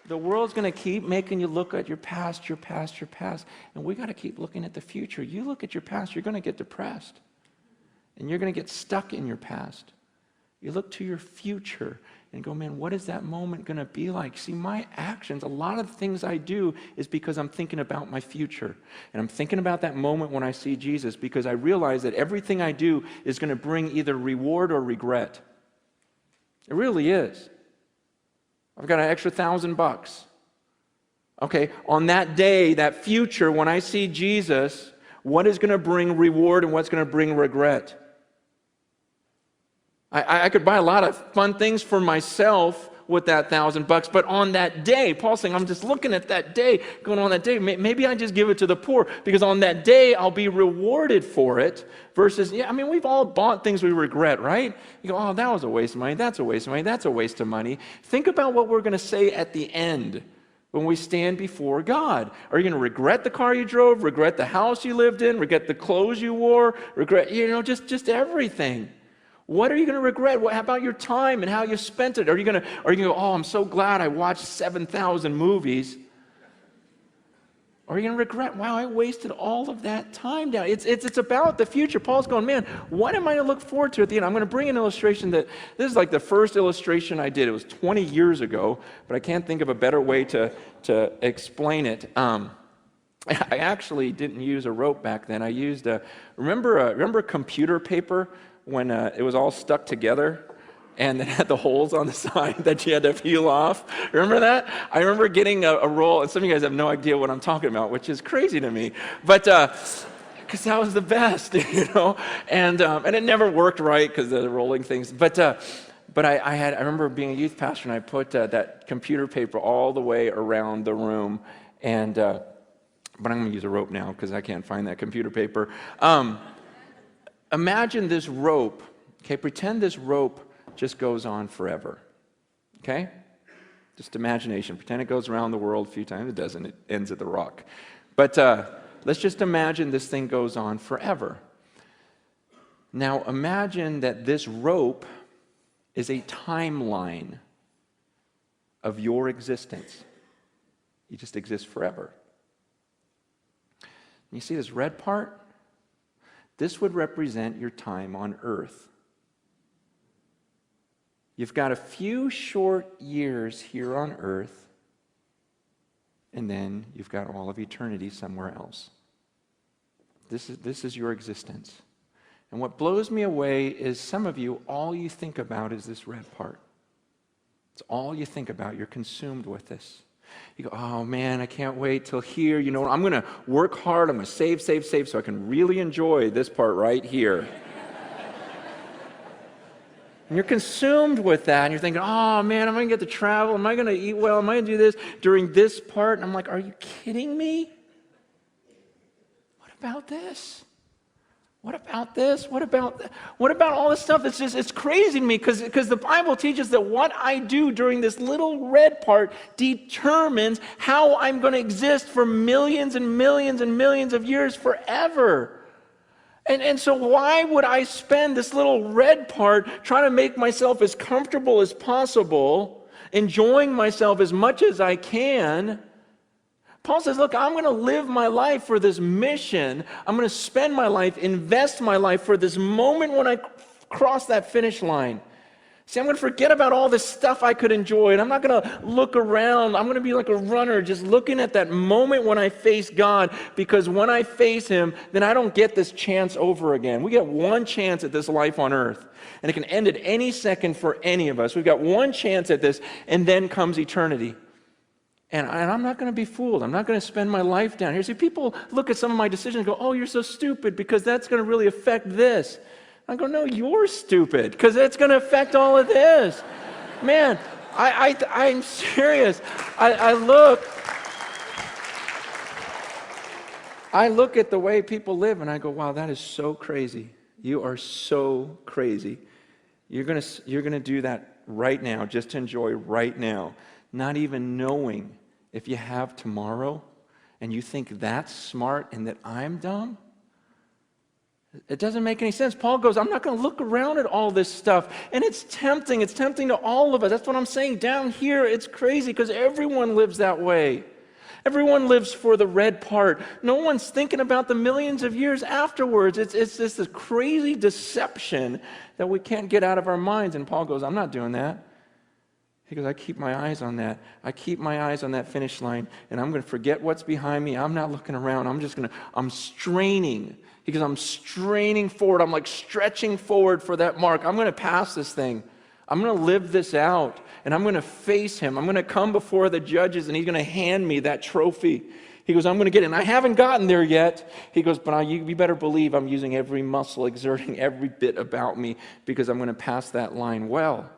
The world's going to keep making you look at your past, your past, your past. And we got to keep looking at the future. You look at your past, you're going to get depressed. And you're going to get stuck in your past. You look to your future and go, man, what is that moment going to be like? See, my actions, a lot of the things I do is because I'm thinking about my future. And I'm thinking about that moment when I see Jesus, because I realize that everything I do is going to bring either reward or regret. It really is. I've got an extra $1,000. Okay, on that day, that future, when I see Jesus, what is going to bring reward and what's going to bring regret? I could buy a lot of fun things for myself with that $1,000, but on that day, Paul's saying, I'm just looking at that day, going on that day, maybe I just give it to the poor, because on that day, I'll be rewarded for it, versus, we've all bought things we regret, right? You go, oh, that was a waste of money, that's a waste of money, that's a waste of money. Think about what we're going to say at the end when we stand before God. Are you going to regret the car you drove, regret the house you lived in, regret the clothes you wore, regret, just everything? What are you going to regret? How about your time and how you spent it? Are you going to go, oh, I'm so glad I watched 7,000 movies? Or are you going to regret, wow, I wasted all of that time down? It's about the future. Paul's going, man, what am I to look forward to at the end? I'm going to bring an illustration this is like the first illustration I did. It was 20 years ago, but I can't think of a better way to explain it. I actually didn't use a rope back then. I used remember computer paper? When it was all stuck together and it had the holes on the side that you had to peel off. Remember that? I remember getting a roll, and some of you guys have no idea what I'm talking about, which is crazy to me. But because that was the best, and it never worked right because of the rolling things. But I remember being a youth pastor, and I put that computer paper all the way around the room, and but I'm going to use a rope now because I can't find that computer paper. Imagine this rope, okay? Pretend this rope just goes on forever, okay? Just imagination. Pretend it goes around the world a few times. It doesn't. It ends at the rock. But let's just imagine this thing goes on forever. Now imagine that this rope is a timeline of your existence. You just exist forever. You see this red part? This would represent your time on earth. You've got a few short years here on earth, and then you've got all of eternity somewhere else. This is your existence. And what blows me away is some of you, all you think about is this red part. It's all you think about. You're consumed with this. You go, oh man, I can't wait till here. I'm going to work hard. I'm going to save so I can really enjoy this part right here. And you're consumed with that. And you're thinking, oh man, am I going to get to travel? Am I going to eat well? Am I going to do this during this part? And I'm like, are you kidding me? What about this? What about this? What about all this stuff? It's crazy to me because the Bible teaches that what I do during this little red part determines how I'm going to exist for millions and millions and millions of years forever. And so why would I spend this little red part trying to make myself as comfortable as possible, enjoying myself as much as I can? Paul says, look, I'm going to live my life for this mission. I'm going to spend my life, invest my life for this moment when I cross that finish line. See, I'm going to forget about all this stuff I could enjoy, and I'm not going to look around. I'm going to be like a runner, just looking at that moment when I face God, because when I face Him, then I don't get this chance over again. We get one chance at this life on earth, and it can end at any second for any of us. We've got one chance at this, and then comes eternity. And I'm not going to be fooled. I'm not going to spend my life down here. See, people look at some of my decisions and go, oh, you're so stupid because that's going to really affect this. I go, no, you're stupid because that's going to affect all of this. Man, I'm serious. I look at the way people live and I go, wow, that is so crazy. You are so crazy. You're going to do that right now, just to enjoy right now. Not even knowing if you have tomorrow, and you think that's smart and that I'm dumb? It doesn't make any sense. Paul goes, I'm not going to look around at all this stuff. And it's tempting. It's tempting to all of us. That's what I'm saying. Down here, it's crazy because everyone lives that way. Everyone lives for the red part. No one's thinking about the millions of years afterwards. It's just this crazy deception that we can't get out of our minds. And Paul goes, I'm not doing that. He goes, I keep my eyes on that. I keep my eyes on that finish line, and I'm going to forget what's behind me. I'm not looking around. I'm straining. He goes, I'm straining forward. I'm like stretching forward for that mark. I'm going to pass this thing. I'm going to live this out, and I'm going to face him. I'm going to come before the judges, and he's going to hand me that trophy. He goes, I'm going to get it. And I haven't gotten there yet. He goes, but you better believe I'm using every muscle, exerting every bit about me, because I'm going to pass that line well.